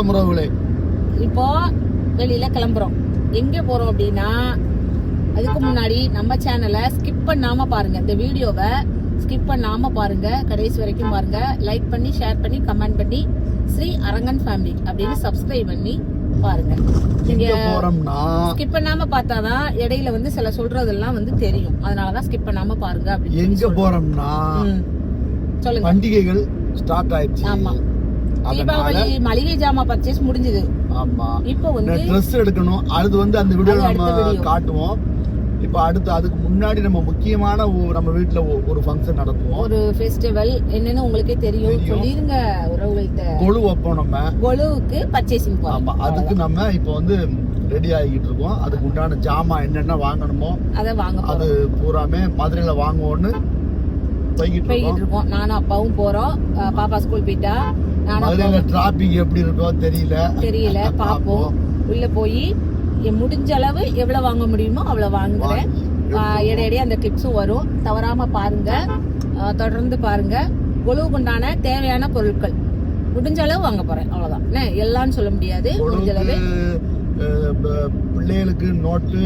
வணக்கம் உறவுகளே. இப்போ வெளியில கிளம்புறோம். எங்க போறோம் அப்படின்னா, அதுக்கு முன்னாடி நம்ம சேனலை ஸ்கிப் பண்ணாம பாருங்க. இந்த வீடியோவை ஸ்கிப் பண்ணாம பாருங்க, கடைசி வரைக்கும் பாருங்க. லைக் பண்ணி, ஷேர் பண்ணி, கமெண்ட் பண்ணி ஸ்ரீ அரங்கன் ஃபேமிலி அப்படின்னு சப்ஸ்கிரைப் பண்ணி பாருங்க. நீங்க ஸ்கிப் பண்ணாம பார்த்தாதான் இடையில வந்து சில சொல்றதெல்லாம் வந்து தெரியும். அதனாலதான் ஸ்கிப் பண்ணாம பாருங்க. அப்படி எங்க போறோம்னா, சொல்லுங்க, பண்டிகைகள் ஸ்டார்ட் ஆயிடுச்சு. ஆமா, தீபாவளி மளிகை ஜாமான் பர்ச்சேஸ் முடிஞ்சது. ஆமா, இப்போ வந்து ட்ரெஸ் எடுக்கணும். அது வந்து அந்த வீடியோ நம்ம காட்டுவோம். இப்போ அடுத்து அதுக்கு முன்னாடி நம்ம முக்கியமான நம்ம வீட்ல ஒரு ஃபங்க்ஷன் நடத்துவோம். ஒரு ஃபெஸ்டிவல் என்னன்னு உங்களுக்கே தெரியும். சொல்லிருங்க உறவுகள்கிட்ட. கொலு வைப்போம். நம்ம கொலுவுக்கு பர்ச்சேசிங் போறோம். ஆமா, அதுக்கு நம்ம இப்போ வந்து ரெடி ஆகிட்டு இருக்கோம். அதுக்கு உண்டான ஜாமான் என்னென்ன வாங்கணுமோ அதை வாங்க, அது பூராமே மதுரையில வாங்குவோம்னு போய்கிட்டு இருக்கோம். நானும் அப்பாவும் போறோம். பாப்பா ஸ்கூல் போயிட்டா. மதுரையில டிராபிக் எப்படி இருக்கோ தெரியல, பாப்போம். உள்ள போய் முடிஞ்ச அளவு எவ்வளவு வாங்க முடியுமோ அவ்வளவு வாங்குறேன். இடையிடையே அந்த கிளிப்ஸும் வரும். தவறாம பாருங்க, தொடர்ந்து பாருங்க. கொலுவுக்குண்டான தேவையான பொருட்கள் முடிஞ்ச அளவு வாங்க போறேன். அவ்வளவுதான். எல்லாம்னு சொல்ல முடியாது. முடிஞ்ச அளவு பிள்ளைகளுக்கு நோட்டு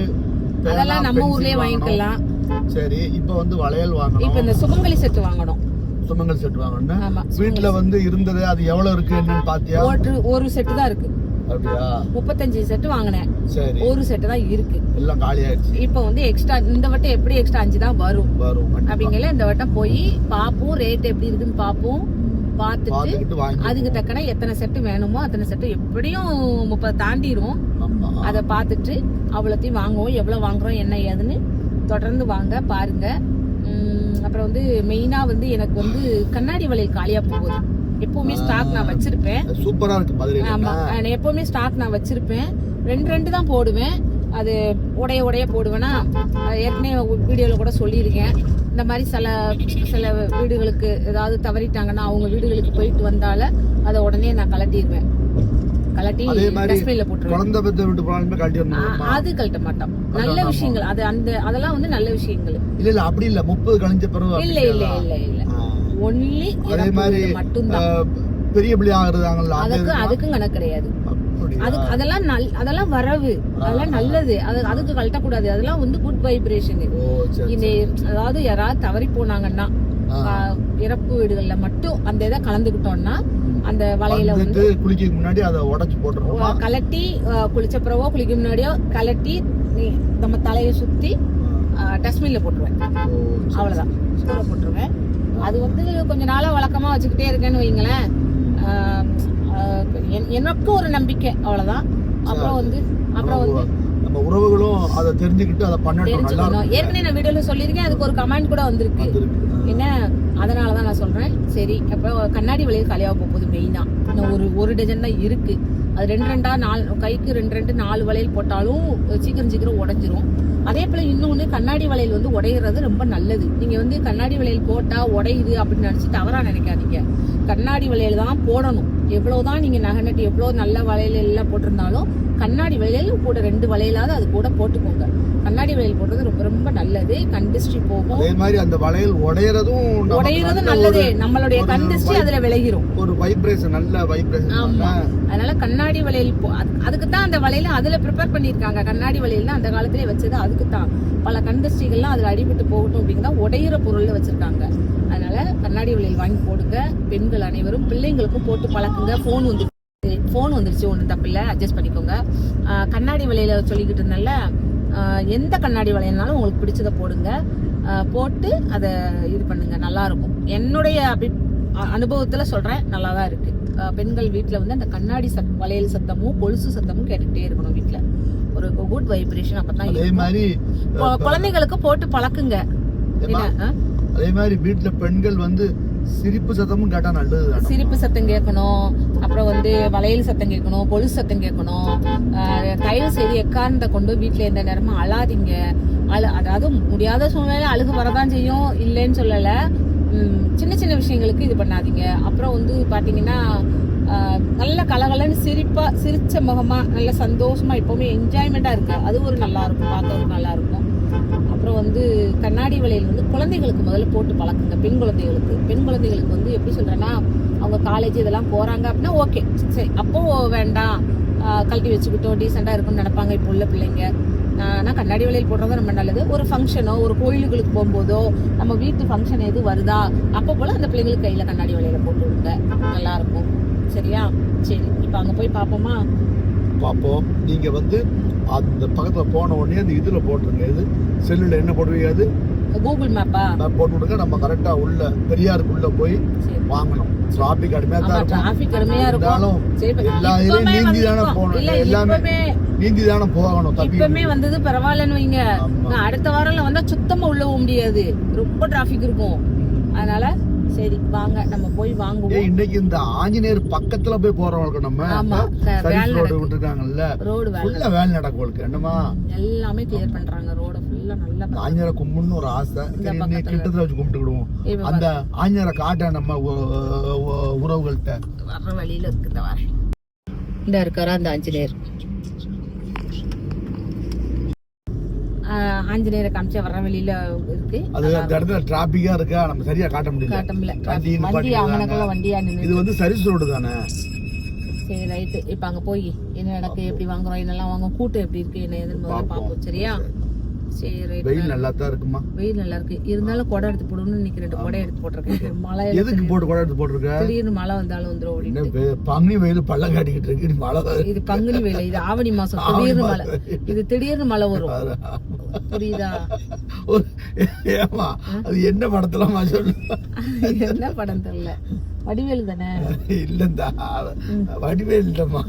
அதெல்லாம் நம்ம ஊர்லயே வாங்கிக்கலாம். சரி, இப்ப வந்து வளையல் வாங்கணும். இப்ப இந்த சுமங்கலி செட் வாங்கணும். சுமங்கல் செட் வாங்கணும். வீட்டுல வந்து இருந்தது அது எவ்வளவு இருக்கு என்னன்னு பாத்தியா? ஒரு செட் தான் இருக்கு. அப்படியா? 35 செட் வாங்கினேன். சரி, ஒரு செட் தான் இருக்கு. எல்லாம் காலி ஆயிடுச்சு. இப்போ வந்து எக்ஸ்ட்ரா இந்த வட்டம் எப்படி எக்ஸ்ட்ரா 5 தான் வரும். அப்படிங்கல இந்த வட்டம் போய் பாப்போம், ரேட் எப்படி இருக்குன்னு பாப்போம். பார்த்துட்டு அதுக்கு தக்கன எத்தனை செட்டு வேணுமோ அத்தனை செட்டு, எப்படியும் 30 தாண்டிரும். அதை பார்த்துட்டு அவ்வளோத்தையும் வாங்குவோம். எவ்வளவு வாங்குறோம் என்ன ஏதுன்னு தொடர்ந்து வாங்க பாருங்க. அப்புறம் வந்து மெயினா வந்து எனக்கு வந்து கண்ணாடி வளையல் காலியா போகுது. எப்பவுமே ஸ்டாக் நான் வச்சிருப்பேன். சூப்பரா இருக்கு மதுரை. ஆமா, எப்பவுமே ஸ்டாக் நான் வச்சிருப்பேன். 2 தான் போடுவேன். அது உடைய போடுவேன்னா, ஏற்கனவே வீடியோல கூட சொல்லியிருக்கேன். இந்த மாதிரி சில வீடுகளுக்கு ஏதாவது தவறிட்டாங்கன்னா அவங்க வீடுகளுக்கு போயிட்டு வந்தால அதை உடனே நான் கலட்டிடுவேன். கலட்டி டஸ்ட்பின்ல போட்டுருவேன். அது கழட்ட மாட்டோம். நல்ல விஷயங்கள் அது, அதெல்லாம் வந்து நல்ல விஷயங்கள். இல்ல அப்படி இல்ல, 30 கழிஞ்ச பிறகு இல்ல ஒன்லி மட்டும்தான். பெரிய பிள்ளை ஆகுறாங்கல்ல, அதுக்கும் கணக்கு கிடையாது. அதெல்லாம் வரவு, அதெல்லாம் நல்லது. அதுக்கு கழட்ட கூடாது. அதெல்லாம் வந்து குட் வைப்ரேஷன். அதாவது யாராவது தவறி போனாங்கன்னா இறப்பு வீடுகள்ல மட்டும் அந்த இதை கலந்துக்கிட்டோம்னா அந்த வலையில வந்து குளிக்க முன்னாடி அதை உடைச்சு போட்டுருவோம். கலட்டி குளிச்ச பிறவோ குளிக்க முன்னாடியோ கலட்டி நம்ம தலையை சுத்தி டஸ்ட்பின்ல போட்டுருவேன். அவ்வளவுதான், தூர போட்டுருவேன். அது வந்து கொஞ்ச நாளா வழக்கமா வச்சுக்கிட்டே இருக்கேன்னு வைங்களேன். எனக்கு ஒரு நம்பிக்கை, அவ்வளவுதான். அப்புறம் வந்து நம்ம உறவுகளும் அதை தெரிஞ்சுக்கிட்டு அதை பண்ணணும். ஏற்கனவே நான் வீடியோல சொல்லியிருக்கேன். அதுக்கு ஒரு கமெண்ட் கூட வந்திருக்கு. என்ன, அதனாலதான் நான் சொல்றேன். சரி, அப்ப கண்ணாடி வளையல் காலியாக போகுது. மெயினா இன்னும் ஒரு டஜன் தான் இருக்கு. அது 2 4 கைக்கு 2 4 வளையல் போட்டாலும் சீக்கிரம் உடைஞ்சிரும். அதே போல இன்னொன்னு, கண்ணாடி வளையல் வந்து உடையிறது ரொம்ப நல்லது. நீங்க வந்து கண்ணாடி வளையல் போட்டா உடையுது அப்படின்னு நினைச்சு தவறா நினைக்காதீங்க. கண்ணாடி வளையல் தான் போடணும். எவ்வளவுதான் நீங்க நகை நட்டு எவ்வளவு நல்ல வளையல் எல்லாம் போட்டிருந்தாலும் கண்ணாடி வளையல் கூட 2 வளையலாவது அது கூட போட்டுக்கோங்க. கண்ணாடி வளையல் போடுறது ரொம்ப ரொம்ப நல்லது. கண் திருஷ்டி போகும். அதே மாதிரி அந்த வளையல் உடையறதும் நல்லது. நம்மளுடைய கண் திருஷ்டி அதுல விலகிரும். ஒரு வைப்ரேஷன், நல்ல வைப்ரேஷன். ஆமா, அதனால கண்ணாடி வளையல் அதுக்கு தான் அந்த வளையல அதுல ப்ரிப்பேர் பண்ணிருக்காங்க. கண்ணாடி வளையல் அந்த காலத்திலே வச்சது அதுக்கு தான். பல கண் திருஷ்டிகள்லாம் அதுல அடிபட்டு போகட்டும் அப்படிங்கிறதா உடையிற பொருள்ல வச்சிருக்காங்க. அதனால கண்ணாடி வளையல் வாங்கி போடுங்க. பெண்கள் அனைவரும் பிள்ளைங்களுக்கும் போட்டு பழக்குங்க. போன் வந்துருச்சு, ஒன்றும் தப்பில்லை, அட்ஜஸ்ட் பண்ணிக்கோங்க. கண்ணாடி வளையல சொல்லிக்கிட்டு இருந்தேன்ல, எந்த கண்ணாடி வளையல்னாலும் உங்களுக்கு பிடிச்சதை போடுங்க. போட்டு அதை இது பண்ணுங்க, நல்லா இருக்கும். என்னுடைய அனுபவத்துல சொல்றேன், நல்லா தான் இருக்கு. பெண்கள் வீட்டுல வந்து அந்த கண்ணாடி வளையல் சத்தமும் கொலுசு சத்தமும் கேட்டுக்கிட்டே இருக்கணும் வீட்டுல. ஒரு குட் வைப்ரேஷன் அப்பதான் இருக்கும். குழந்தைகளுக்கு போட்டு பழக்குங்க. அதே மாதிரி வீட்டுல பெண்கள் வந்து சிரிப்பு சத்தமும் கேட்டா நல்லது. சிரிப்பு சத்தம் கேட்கணும். அப்புறம் வந்து வளையல் சத்தம் கேட்கணும், கொலுசு சத்தம் கேட்கணும். தயவு செய்து எக்காரணத்தை கொண்டு வீட்டுல எந்த நேரமும் அழாதீங்க. அதாவது முடியாத சூழ்நிலை அழுகு வரதான் செய்யும், இல்லைன்னு சொல்லல. சின்ன சின்ன விஷயங்களுக்கு இது பண்ணாதீங்க. அப்புறம் வந்து பாத்தீங்கன்னா நல்ல கலகலன்னு சிரிச்ச முகமா நல்ல சந்தோஷமா எப்பவுமே என்ஜாய்மெண்டா இருக்கு. அது ஒரு நல்லா இருக்கும், பார்க்கறதுக்கு நல்லா இருக்கும். அப்புறம் வந்து கண்ணாடி வளையல் வந்து குழந்தைகளுக்கு முதல்ல போட்டு பழக்குங்க. பெண் குழந்தைகளுக்கு வந்து எப்படி சொல்றேன்னா, அவங்க காலேஜ் இதெல்லாம் போறாங்க அப்படின்னா ஓகே சரி, அப்போ வேண்டாம், கழட்டி வச்சுக்கிட்டோம் டீசெண்டா இருக்கும்னு நினைப்பாங்க இப்போ உள்ள பிள்ளைங்க. ஆனால் கண்ணாடி வளையல் போடுறது ரொம்ப நல்லது. ஒரு ஃபங்க்ஷனோ ஒரு கோயிலுகளுக்கு போகும்போதோ நம்ம வீட்டு ஃபங்க்ஷன் எது வருதா அப்போ போல அந்த பிள்ளைங்களுக்கு கையில கண்ணாடி வளையல போட்டு விடுங்க, நல்லா இருக்கும். சரியா? சரி, இப்போ அங்க போய் பாப்போமா? பார்ப்போம். நீங்க வந்து அந்த பக்கத்துல போன உடனே அந்த இதுல போட்டுருங்க. இது செல்லுல என்ன போடுவீங்க? அது கூகுள் மேப்பா போட்டு விடுங்க. நம்ம கரெக்டா உள்ள பெரியாருக்குள்ள போய் வாங்கணும். டிராபிக் கடுமையா தான் இருக்கும். டிராபிக் கடுமையா இருக்கும். எல்லா இதுலயும் நீந்தி தானே போகணும். எல்லாமே நீந்தி தானே போகணும். இப்பமே வந்தது பரவாயில்லன்னு வைங்க. அடுத்த வாரம்ல வந்தா சுத்தமா உள்ள போக முடியாது, ரொம்ப டிராபிக் இருக்கும். அதனால சரி வாங்க நம்ம போய் வாங்குவோம். இன்னைக்கு இந்த ஆஞ்சநேயர் பக்கத்துல போய் போறவங்களுக்கு நம்ம ரோடு விட்டுருக்காங்கல்ல, ரோடு ஃபுல்லா வேலை நடக்கும். என்னமா எல்லாமே கிளியர் பண்றாங்க ரோட ஃபுல்லா. நல்லா ஆஞ்சநேயரை கும்பிடணும் ஒரு ஆசை, கிட்டத்துல வச்சு கும்பிட்டுக்கிடுவோம். அந்த ஆஞ்சநேயரை காட்ட நம்ம உறவுகள்கிட்ட வர்ற வழியில இருக்கு. வரேன், இந்த இருக்காரா அந்த ஆஞ்சநேயர். ஆஞ்சநேயரை காமிச்சா வர வெளியில இருக்கு. அது அந்த இடத்துல டிராபிக்கா இருக்கா, நம்ம சரியா காட்ட முடியல. வண்டி அங்கனக்குள்ள வண்டியா நின்னு. இது வந்து சர்வீஸ் ரோடு தானே. சரி ரைட், இப்ப அங்க போய் என்ன நடக்கு, எப்படி வாங்குறோம், என்னெல்லாம் வாங்க, கூட்டம் எப்படி இருக்கு, என்ன எதுன்னு பாப்போம். சரியா? சரி ரைட். வெயில் நல்லா தான் இருக்குமா? வெயில் நல்லா இருக்கு. இருந்தாலும் கொடை எடுத்து போடணும்னு இன்னைக்கு 2 கொடை எடுத்து போட்டிருக்கேன். மழை எதுக்கு கொடை எடுத்து போட்டிருக்க? திடீர்னு மழை வந்தாலும் வந்துரும் அப்படின்னு. பங்குனி வெயில் பள்ளம் காட்டிக்கிட்டு இருக்கு. மழை இது பங்குனி வெயில், இது ஆவணி மாசம். திடீர்னு மழை, இது திடீர்னு மழை வரும். புரியுதா? ஏமா அது என்ன படத்துல சொல்லு? என்ன படம் தெரியல. வடிவேல் தானே? இல்லந்தா வடிவேல் இல்லம்மா,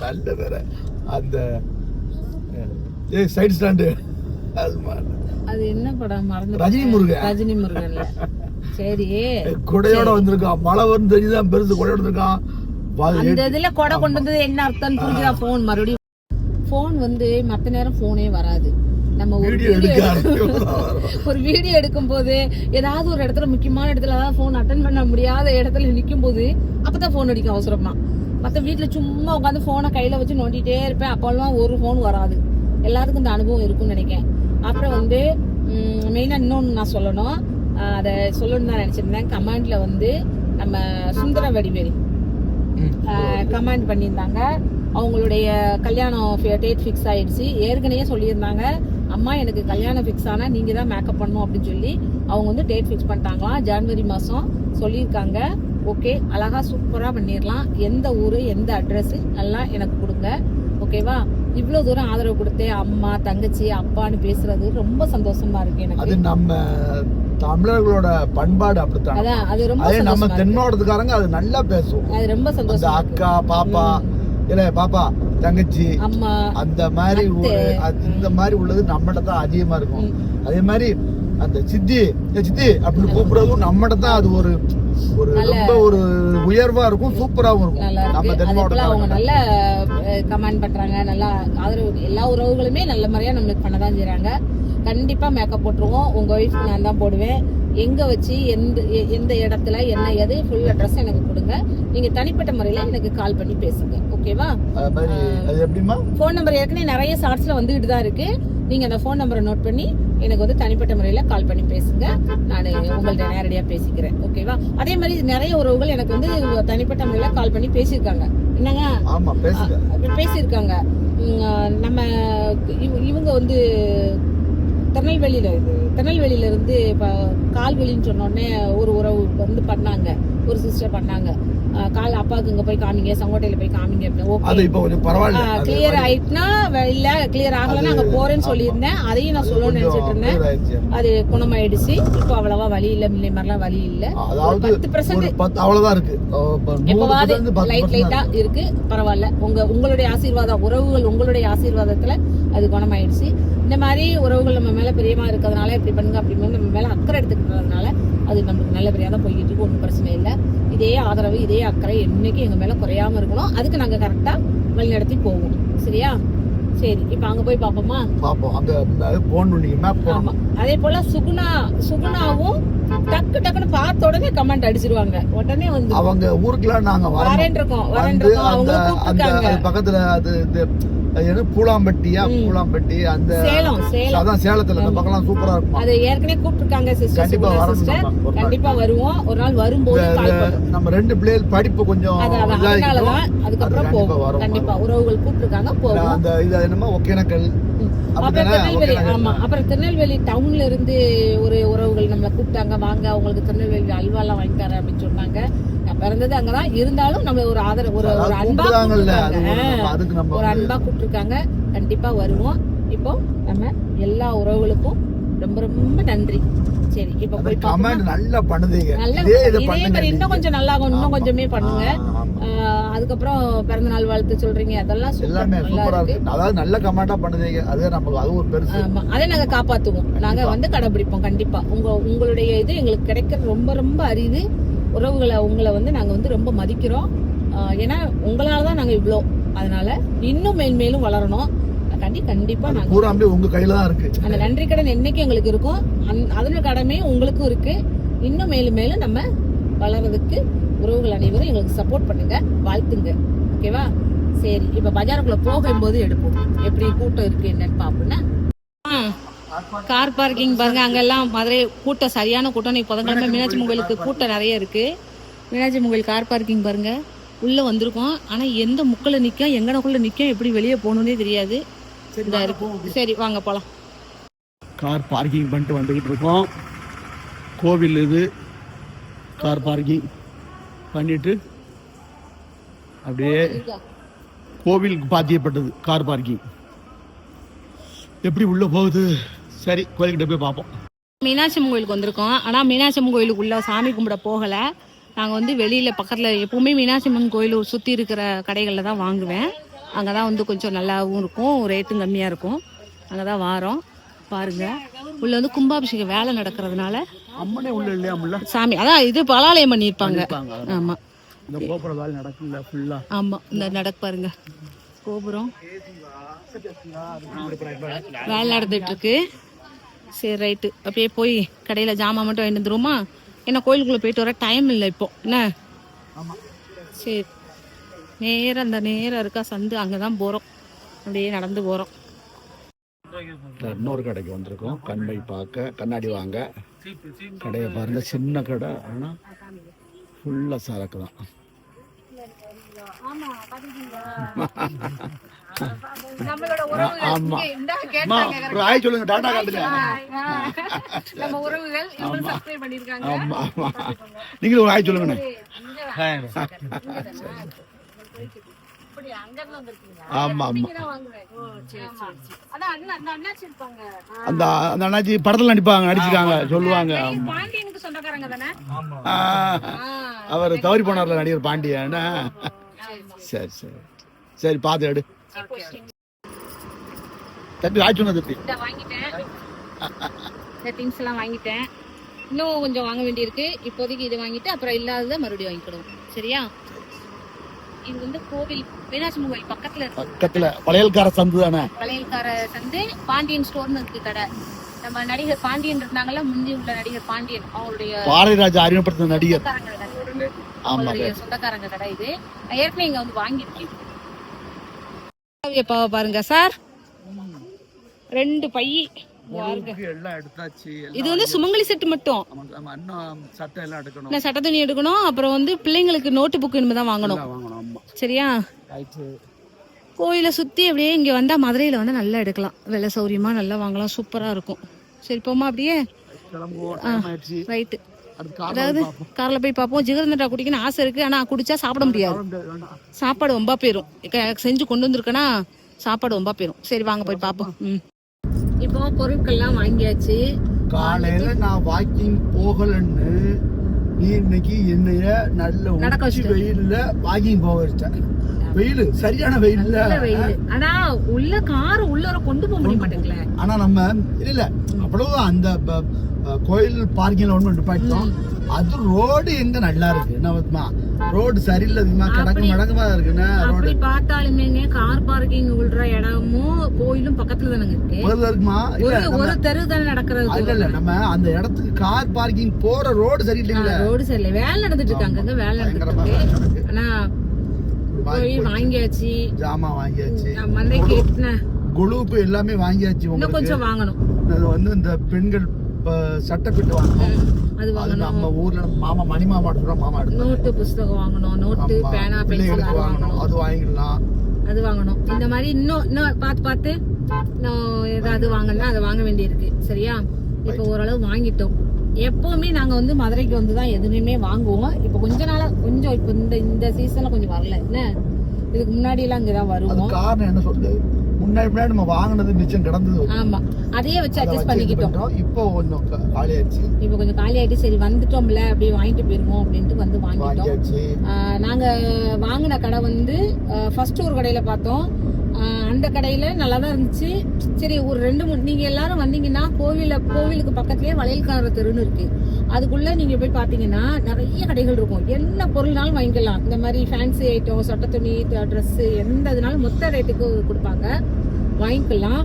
நல்ல வேற அந்த சைடு ஸ்டாண்டு. அது என்ன படம் மறந்து? ரஜினி முருகன்ல. சரி, கொடையோட வந்திருக்கான். மழை வந்து தெரிஞ்சுதான் பெருசு கொடையோட வந்திருக்கான். அந்த இதுல கொடை கொண்டு வந்தது என்ன அர்த்தம் புரிஞ்சுதா? போன் மறுபடியும் போன் வந்து மத்த நேரம் போனே வராது. நம்ம ஒரு வீடியோ எடுக்கும் போது ஏதாவது ஒரு இடத்துல முக்கியமான இடத்துல அதாவது போன் அட்டன் பண்ண முடியாத இடத்துல நிக்கும் போது அப்பதான் போன் அடிக்கும் அவசரமா. மத்த வீட்டுல சும்மா உட்காந்து போனை கையில வச்சு நோண்டிட்டே இருப்பேன். அப்பெல்லாம் ஒரு போன் வராது. எல்லாத்துக்கும் இந்த அனுபவம் இருக்கும்னு நினைக்கிறேன். அப்புறம் வந்து மெயினா இன்னொன்னு நான் சொல்லணும், அதை சொல்லணும்னு தான் நினைச்சிருந்தேன். கமெண்ட்ல வந்து நம்ம சுந்தர வடிவேலி கமெண்ட் பண்ணியிருந்தாங்க. அவங்களுடைய கல்யாணம் டேட் ஃபிக்ஸ் ஆயிடுச்சு. ஏற்கனவே சொல்லியிருந்தாங்க, அம்மா எனக்கு கல்யாணம் ஃபிக்ஸ் ஆனா நீங்க தான் மேக்கப் பண்ணணும் அப்படின்னு சொல்லி அவங்க வந்து டேட் ஃபிக்ஸ் பண்ணிட்டாங்களாம். ஜனவரி மாசம் சொல்லியிருக்காங்க. ஓகே, அழகா சூப்பரா பண்ணிடலாம். எந்த ஊரு எந்த அட்ரஸ் எல்லாம் எனக்கு கொடுங்க, ஓகேவா? இவ்வளவு தூரம் ஆதரவு கொடுத்து அம்மா தங்கச்சி அப்பான்னு பேசுறது ரொம்ப சந்தோஷமா இருக்கு எனக்கு. அது நம்ம தமிழர்களோட பண்பாடு அப்படித்தான். அதான் அது ரொம்ப நம்ம தென்னோடத்துக்காரங்க அது நல்லா பேசுவோம். அது ரொம்ப சந்தோஷம். அக்கா பாப்பா இல்ல பாப்பா தங்கச்சி அம்மா அந்த மாதிரி இந்த மாதிரி உள்ளது நம்மகிட்ட தான் அதிகமா இருக்கும். அதே மாதிரி அந்த சித்தி சித்தி அப்படின்னு கூப்பிடுறதும் நம்மகிட்ட தான் அது ஒரு ரொம்ப ஒரு உயர்வா இருக்கும், சூப்பராவும் இருக்கும். நம்ம தென்மாவட்டத்துல அவங்க நல்ல கமெண்ட் பண்றாங்க, நல்லா ஆதரவு. எல்லா உறவுகளுமே நல்ல முறையா நம்மளுக்கு பண்ணதான் செய்யறாங்க. கண்டிப்பா மேக்கப் போட்டுருவோம். உங்க ஒய்ஃப்க்கு நான் தான் போடுவேன். எங்க வச்சு எந்த இடத்துல என்ன எது ஃபுல் அட்ரஸ் எனக்கு கொடுங்க. நீங்க தனிப்பட்ட முறையில எனக்கு கால் பண்ணி பேசுங்க, ஓகேவா? போன் நம்பர் ஏற்கனவே நிறைய ஷார்ட்ஸ்ல வந்துகிட்டு தான் இருக்கு. நீங்க அந்த போன் நம்பரை நோட் பண்ணி எனக்கு வந்து தனிப்பட்ட முறையில கால் பண்ணி பேசுங்க. நான் உங்கள்ட்ட நேரடியா பேசிக்கிறேன், ஓகேவா? அதே மாதிரி நிறைய உறவுகள் எனக்கு வந்து தனிப்பட்ட முறையில கால் பண்ணி பேசியிருக்காங்க. என்னங்க பேசியிருக்காங்க. நம்ம இவங்க வந்து திருநெல்வேலியில இருந்து கால்வெளின்னு சொன்ன உடனே ஒரு உறவு வந்து பண்ணாங்க, ஒரு சிஸ்டர் பண்ணாங்க. கால் அப்பாவுக்கு இங்க போய் காமிங்க, செங்கோட்டையில போய் காமிங்க அப்படின்னு. கிளியர் ஆயிட்டுனா இல்ல, கிளியர் ஆகலன்னா அங்க போறேன்னு சொல்லியிருந்தேன். அதையும் நான் சொல்லணும்னு நினைச்சிட்டு இருந்தேன். அது குணமாயிடுச்சு. இப்போ அவ்வளவா வலி இல்ல, முன்ன மாதிரிலாம் வலி இல்ல. 10% அவ்வளவுதான் இருக்கு. எப்பவாது லைட்டா இருக்கு, பரவாயில்ல. உங்களுடைய ஆசீர்வாதம், உறவுகள் உங்களுடைய ஆசீர்வாதத்துல அது குணமாயிடுச்சு. இந்த மாதிரி உறவுகள் நம்ம மேல பிரியமா இருக்கிறதுனால இப்படி பண்ணுங்க அப்படி நம்ம மேல அக்கறை எடுத்துக்கிறதுனால அது நம்மளுக்கு நல்லபடியா தான் போய்கிட்டு இருக்கு. ஒன்றும் பிரச்சனை இல்லை. இதே ஆதரவு இதே அக்கறை என்னைக்கு எங்க மேல குறையாம இருக்கணும். அதுக்கு நாங்க கரெக்டா வழி நடத்தி போவோம், சரியா? சரி, இப்ப அங்க போய் பாப்போமா? ஆமா. அதே போல சுகுணாவும் டக்குன்னு பார்த்த உடனே கமெண்ட் அடிச்சிருவாங்க. உடனே வந்து அவங்க ஊருக்குலாம் நாங்க வரேன் இருக்கோம் அவங்க கூப்பிட்டாங்க. பக்கத்துல அது அது என்ன பூலாம்பட்டி அந்த சேலம் அதான் சேலத்துல அந்த பக்கம் சூப்பரா இருக்கும். அது ஏற்கனவே கூப்பிட்டுருக்காங்க சிஸ்டர். கண்டிப்பா வரணும். கண்டிப்பா வருவோம் ஒரு நாள். வரும்போது நம்ம 2 பிள்ளைகள் படிப்பு கொஞ்சம் அதனாலதான் அதுக்கப்புறம் போவோம். கண்டிப்பா உறவுகள் கூப்பிட்டுருக்காங்க போவோம். அந்த இது என்னமா ஒகேனக்கல் திருநெல்வேலி. ஆமா, அப்புறம் திருநெல்வேலி டவுன்ல இருந்து ஒரு உறவுகள் நம்மள கூப்பிட்டாங்க, வாங்க உங்களுக்கு திருநெல்வேலி அல்வா எல்லாம் வாங்கி தரேன் அப்படின்னு சொன்னாங்க. நான் பிறந்தது அங்கதான், இருந்தாலும் நம்ம ஒரு ஆதரவு ஒரு அன்பா கூப்பிட்டுருக்காங்க. கண்டிப்பா வருவோம். இப்போ நம்ம எல்லா உறவுகளுக்கும் ரொம்ப ரொம்ப நன்றி. சரி, இப்ப போய் கமெண்ட் நல்லா பண்ணுதீங்க. இதே மாதிரி இன்னும் கொஞ்சம் நல்லா இன்னும் கொஞ்சமே பண்ணுங்க. அதுக்கப்புறம் பிறந்த நாள் வாழ்த்து சொல்றீங்க, அதெல்லாம் எல்லாமே சூப்பரா இருக்கு. அதாவது நல்ல கமெண்டா பண்ணுதீங்க. அது நமக்கு அது ஒரு பெருசு. ஆமா, அதை நாங்க காப்பாத்துவோம். நாங்க வந்து கடைபிடிப்போம். கண்டிப்பா உங்களுடைய இது எங்களுக்கு கிடைக்கிறது ரொம்ப ரொம்ப அரிது. உங்களை வந்து நாங்க வந்து ரொம்ப மதிக்கிறோம். ஏன்னா உங்களாலதான் நாங்க இவ்வளோ. அதனால இன்னும் மேன்மேலும் வளரணும். கண்டிப்பா நாங்க உங்க கையில தான் இருக்கு. அந்த நன்றி கடன் என்னைக்கு எங்களுக்கு இருக்கும், அதன கடமை உங்களுக்கும் இருக்கு. இன்னும் மேலும் மேலும் நம்ம வளர்றதுக்கு உறவுகள் அனைவரும் எங்களுக்கு சப்போர்ட் பண்ணுங்க, வாழ்த்துங்க. ஓகேவா? சரி, இப்ப பஜாருக்குள்ள போகும்போது எடுப்போம் எப்படி கூட்டம் இருக்கு என்னன்னு பாப்போம்னா. கார் பார்க்கிங் பாருங்க, அங்கெல்லாம் மதுரை கூட்டம், சரியான கூட்டம். நீ புதன்கிழமை மீனாட்சி கோயிலுக்கு கூட்டம் நிறைய இருக்கு. மீனாட்சி கோயில் கார் பார்க்கிங் பாருங்க, உள்ள வந்திருக்கோம். ஆனா எந்த முக்கல நிக்கும், எங்கனக்குள்ள நிக்கும், எப்படி வெளியே போகணும்னே தெரியாது. சரி வாங்க போலாம். கார் பார்க்கிங் பண்ணிட்டு வந்துகிட்டு இருக்கோம். கோவில் இது. கார் பார்க்கிங் பண்ணிட்டு அப்படியே கோவிலுக்கு பாத்தியப்பட்டது கார் பார்க்கிங். எப்படி உள்ள போகுது? சரி, கோயில்கிட்ட போய் பார்ப்போம். மீனாட்சி அம்மன் கோயிலுக்கு வந்திருக்கோம். ஆனால் மீனாட்சி அம்மன் கோயிலுக்குள்ள சாமி கும்பிட போகலை. நாங்கள் வந்து வெளியில் பக்கத்தில் எப்பவுமே மீனாட்சி அம்மன் கோயில் சுற்றி இருக்கிற கடைகளில் தான் வாங்குவேன். அங்கே தான் வந்து கொஞ்சம் நல்லாவும் இருக்கும், ரேட்டும் கம்மியாக இருக்கும். அங்கே தான் வாரோம். பாருங்க, உள்ள வந்து கும்பாபிஷேகம் வேலை நடக்கிறதுனால அம்மனே உள்ள இல்லையா முள்ள சாமி, அதான் இது பலாலயம் பண்ணியிருப்பாங்க. ஆமாம், இந்த கோபுரம் வேலை நடக்குல்ல ஃபுல்லா. ஆமாம், இந்த நடக்கு பாருங்க, கோபுரம் வேலை நடந்துட்டு இருக்கு. சரி ரைட்டு, அப்படியே போய் கடையில் ஜாமான் மட்டும் வாங்கிட்டு வந்துருவோமா? ஏன்னா கோயிலுக்குள்ளே போயிட்டு வர டைம் இல்லை இப்போ. என்ன? சரி, நேரம் இருக்கா சந்து, அங்கே தான் போகிறோம். அப்படியே நடந்து போகிறோம். இன்னொரு கடைக்கு வந்திருக்கோம், கண்ணை பார்க்க, கண்ணாடி வாங்க. கடையை பாருங்க, சின்ன கடை, ஆனால் ஃபுல்லாக சரக்கு தான். சொல்லுங்க, டாடா காட்டுங்க. நீங்களும் ஒரு ஆய் சொல்லுங்க. ஆமா ஆமா, அந்த அண்ணாச்சி படத்துல நடிச்சிருக்காங்க, சொல்லுவாங்க. அவர் தவறி போனார்ல நடிகர் பாண்டியன். சரி சரி சரி, பாத்து எடு. வாங்கிட்டேன், இன்னும் கொஞ்சம் வாங்க வேண்டியிருக்கு. இப்போதைக்கு இது வாங்கிட்டு அப்புறம் இல்லாததை மறுபடியும் வாங்கிக்கணும். சரியா? இது வந்து கோவில், மீனாட்சி கோயில் பக்கத்துல பழையல்கார சந்து தானே. பழையல்கார சந்து, பாண்டியன் ஸ்டோர்னு இருக்கு கடை. நம்ம நடிகர் பாண்டியன் இருந்தாங்கல்ல, முந்தி உள்ள நடிகர் பாண்டியன், அவங்களுடைய பாரதிராஜா அறிமுகப்படுத்தின நடிகர், சொந்தக்காரங்க கடை இது. ஏற்கனவே இங்க வந்து வாங்கியிருக்கேன். பாருங்க சார், 2 பை எல்லாம் எடுத்தாச்சு. இது வந்து சுமங்கலி செட்டு மட்டும். சட்ட துணி எடுக்கணும், அப்புறம் வந்து பிள்ளைங்களுக்கு நோட்டு புக் இனிமேதான் வாங்கணும். சரியா? கோயிலை சுத்தி அப்படியே இங்க வந்தா மதுரையில வந்து நல்லா எடுக்கலாம், விலை சௌரியமா நல்லா வாங்கலாம், சூப்பரா இருக்கும். சரி போமா அப்படியே. ரைட்டு, அதாவது கார்ல போய் பார்ப்போம். ஜிகர்தண்டா குடிக்கணும்னு ஆசை இருக்கு, ஆனா குடிச்சா சாப்பிட முடியாது, சாப்பாடு ரொம்ப போயிரும். செஞ்சு கொண்டு வந்திருக்கேன்னா சாப்பாடு ரொம்ப போயிரும். சரி வாங்க போய் பார்ப்போம். இப்போ பொருட்கள்லாம் வாங்கியாச்சு. காலையில நான் வாக்கிங் போகலன்னு நீ இன்னைக்கு என்னைய நல்ல வெயில்ல வாக்கிங் போக வச்சிட்டேன். வெயில், சரியான வெயில்ல. ஆனா உள்ள கார் உள்ள கொண்டு போக முடிய மாட்டேங்கல. ஆனா நம்ம இல்ல அவ்வளவு அந்த கோயில் பார்க்கிங்ல ஒண்ணு நிப்பாட்டோம். அது ரோடு எங்க நல்லா இருக்கு, என்ன ரோடு சரியில்லைமா, கடக்கு மடங்கமா இருக்குன்னா. அப்படி பார்த்தாலுமே கார் பார்க்கிங் உள்ள இடமும் கோயிலும் பக்கத்துல தானங்க இருக்கு. ஒரு தெரு தானே நடக்கிறது. இல்ல நம்ம அந்த இடத்துக்கு கார் பார்க்கிங் போற ரோடு சரியில்லைங்களா? ரோடு சரியில்லை, வேலை நடந்துட்டு இருக்காங்க, வேலை நடந்துட்டு இருக்கு. ஆனா ஒரு மாதிரி போய் வாங்கியாச்சு, ஜாமான் வாங்கியாச்சு, மந்தைக்கு எட்டின கொழுப்பு எல்லாமே வாங்கியாச்சு. இன்னும் உங்களுக்கு கொஞ்சம் வாங்கணும். அது வந்து இந்த பெண்கள் சட்டப்பிட்டு வாங்கணும். அது வாங்கணும். நம்ம ஊர்ல மாமா மணி மாமா எடுக்கிறோம், மாமா எடுக்கிறோம். நோட்டு புஸ்தகம் வாங்கணும், நோட்டு பேனா பென்சில் வாங்கணும், அது வாங்கிடலாம். அது வாங்கணும். இந்த மாதிரி இன்னும் பார்த்து ஏதாவது வாங்கணும்னா அதை வாங்க வேண்டியிருக்கு. சரியா? இப்போ ஓரளவு வாங்கிட்டோம். எப்பவுமே நாங்க வந்து மதுரைக்கு வந்துதான் எதுவுமே வாங்குவோம். இப்ப கொஞ்ச நாளா கொஞ்சம் இப்ப இந்த சீசன்ல கொஞ்சம் வரல. என்ன இதுக்கு முன்னாடி எல்லாம் இங்கதான் வருவோம். காரணம் என்ன சொல்லு, முன்னாடி நம்ம வாங்கினது மிச்சம் கிடந்தது. ஆமா, அதையே வச்சு அட்ஜஸ்ட் பண்ணிக்கிட்டோம். இப்போ கொஞ்சம் காலி ஆயிடுச்சு. இப்போ கொஞ்சம் காலி ஆயிட்டு சரி வந்துட்டோம்ல அப்படியே வாங்கிட்டு போயிருவோம் அப்படின்ட்டு வந்து வாங்கிட்டோம். நாங்க வாங்கின கடை வந்து ஃபர்ஸ்ட் ஒரு கடையில பார்த்தோம். அந்த கடையில நல்லா தான் இருந்துச்சு. சரி ஒரு 2-3 நீங்க எல்லாரும் வந்தீங்கன்னா கோவிலுக்கு பக்கத்துலயே வளையல்கார தெருன்னு இருக்கு. அதுக்குள்ள நீங்க போய் பாத்தீங்கன்னா நிறைய கடைகள் இருக்கும். என்ன பொருள்னாலும் வாங்கிக்கலாம். இந்த மாதிரி ஃபேன்சி ஐட்டம், சட்ட துணி, ட்ரெஸ் எந்த இதுனாலும் மொத்த ரேட்டுக்கு கொடுப்பாங்க, வாங்கிக்கலாம்.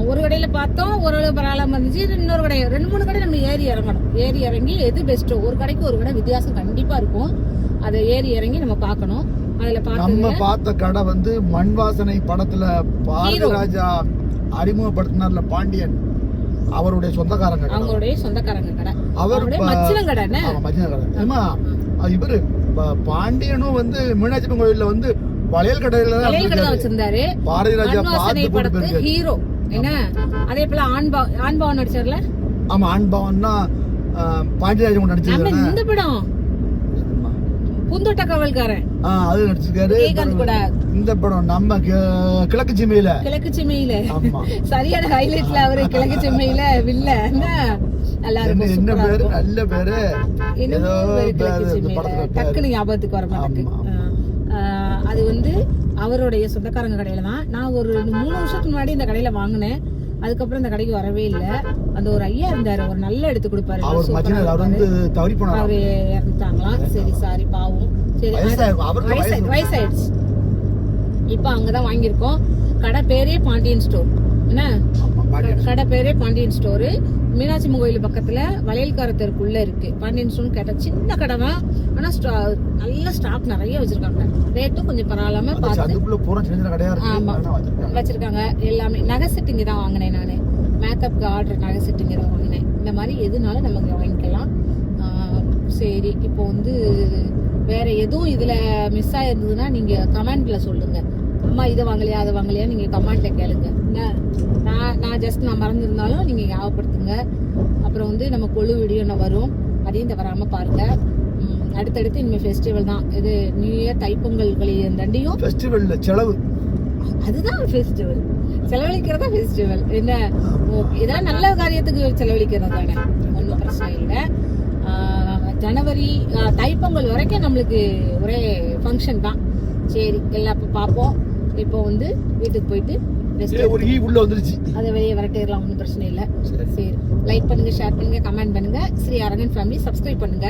ஒரு கடையில பார்த்தோம், ஓரளவு பரவாயில்லாம இருந்துச்சு. இன்னொரு கடை 2-3 கடை நம்ம ஏறி இறங்கணும். ஏறி இறங்கி எது பெஸ்ட்டோ, ஒரு கடைக்கு ஒரு கடை வித்தியாசம் கண்டிப்பா இருக்கும். அதை ஏறி இறங்கி நம்ம பார்க்கணும். அதுல நம்ம பார்த்த கடை வந்து மண் வாசனை படத்துல பாரதிராஜா அறிமுகப்படுத்தினார்ல பாண்டியன், அவருடைய சொந்தக்காரங்க, அவங்களுடைய சொந்தக்காரங்க கடை. அவருடைய மச்சினம் கடை. ஆமா, இவரு பாண்டியனும் வந்து மீனாட்சி கோயில்ல வந்து வளையல் கடையில தான் வச்சிருந்தாரு. பாரதிராஜா படத்து ஹீரோ. என்ன அதே போல ஆண்பாவன் நடிச்சார்ல. ஆமா, ஆண்பாவன்னா பாண்டியராஜா நடிச்சாரு. இந்த படம் பூந்தோட்ட காவல்காரன் அது நடிச்சிருக்காரு. இந்த படம் நம்ம கிழக்கு சிமையில சரியான ஹைலைட்ல அவரு கிழக்கு சிமையில வில்ல. நல்லா இருக்கும். என்ன பேரு? நல்ல பேரு. டக்குனு ஞாபகத்துக்கு வர மாட்டேங்குது. அது வந்து அவருடைய சொந்தக்காரங்க கடையில தான். நான் ஒரு 3 வருஷத்துக்கு முன்னாடி இந்த கடையில வாங்கினேன். அதுக்கப்புறம் இந்த கடைக்கு வரவே இல்லை. அந்த ஒரு ஐயா இருந்தாரு, ஒரு நல்ல எடுத்து கொடுப்பாரு. அவரு இறந்துட்டாங்களாம். சரி சாரி பாவம். சரி வயசாயிடுச்சு. இப்ப அங்கதான் வாங்கியிருக்கோம். கடை பேரே பாண்டியன் ஸ்டோர். என்ன கடை பேரே பாண்டியன் ஸ்டோரு. மீனாட்சி கோயில் பக்கத்துல வளையல்கார தெருக்குள்ள இருக்கு. பாண்டியன் ஸ்டோர் கேட்ட சின்ன கடை தான். ஆனா நல்ல ஸ்டாக் நிறைய வச்சிருக்காங்க. ரேட்டும் கொஞ்சம் பரவாயில்லாம வச்சிருக்காங்க. எல்லாமே நகை செட்டிங்க தான் வாங்கினேன் நானு. மேக்கப்க்கு ஆர்டர் நகை செட்டிங்க தான் வாங்கினேன். இந்த மாதிரி எதுனாலும் நமக்கு வாங்கிக்கலாம். சரி, இப்போ வந்து வேற எதுவும் இதுல மிஸ் ஆயிருந்ததுன்னா நீங்க கமெண்ட்ல சொல்லுங்க. அம்மா இதை வாங்கலையா அதை வாங்கலையா நீங்க கமெண்ட்ல கேளுங்க. நான் மறந்துருந்தாலும் நீங்க ஞாபகப்படுத்துங்க. அப்புறம் வந்து நம்ம கொழு வீடியோ வரும், அதையும் தவறாம பாருங்க. அடுத்தடுத்து இனிமே ஃபெஸ்டிவல் தான். இது நியூ இயர், தைப்பொங்கல் ரெண்டையும் ஃபெஸ்டிவல்ல செலவு. அதுதான் ஃபெஸ்டிவல், செலவழிக்கிறதா ஃபெஸ்டிவல். என்ன இதெல்லாம் நல்ல காரியத்துக்கு செலவழிக்கிறது தானே, ஒன்றும் பிரச்சனை இல்லை. ஜனவரி தைப்பொங்கல் வரைக்கும் நம்மளுக்கு ஒரே ஃபங்க்ஷன் தான். சரி, எல்லாம் பார்ப்போம். இப்போ வந்து வீட்டுக்கு போயிட்டு அதை வெளியே விரட்டிடலாம், ஒன்றும் பிரச்சனை இல்லை. சரி, லைக் பண்ணுங்க, ஷேர் பண்ணுங்க, கமெண்ட் பண்ணுங்க. ஸ்ரீ அரங்கன் ஃபேமிலி சப்ஸ்கிரைப் பண்ணுங்க.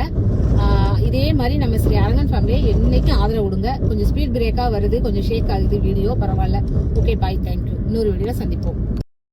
இதே மாதிரி நம்ம ஸ்ரீ அரங்கன் ஃபேமிலியை என்னைக்கும் ஆதரவு விடுங்க. கொஞ்சம் ஸ்பீட் பிரேக்கா வருது, கொஞ்சம் ஷேக் ஆகுது வீடியோ, பரவாயில்ல. ஓகே, பாய், தேங்க்யூ. இன்னொரு வீடியோல சந்திப்போம்.